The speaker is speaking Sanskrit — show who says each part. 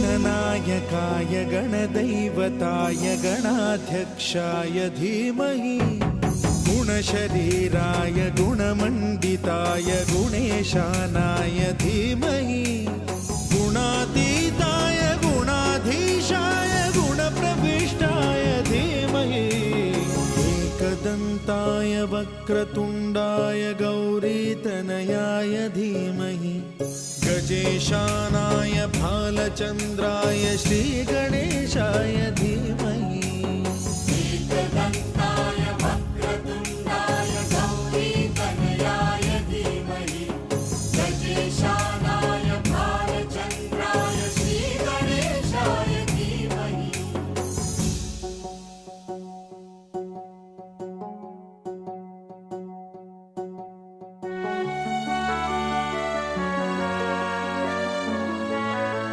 Speaker 1: गणनायकाय गणदैवताय गणाध्यक्षाय धीमहि गुणशरीराय गुणमण्डिताय गुणेशानाय धीमहि गुणातीताय गुणाधीशाय गुणप्रविष्टाय धीमहि एकदन्ताय वक्रतुण्डाय गौरीतनयाय धीमहि गजेशानाय भालचन्द्राय श्रीगणेशाय धीमहि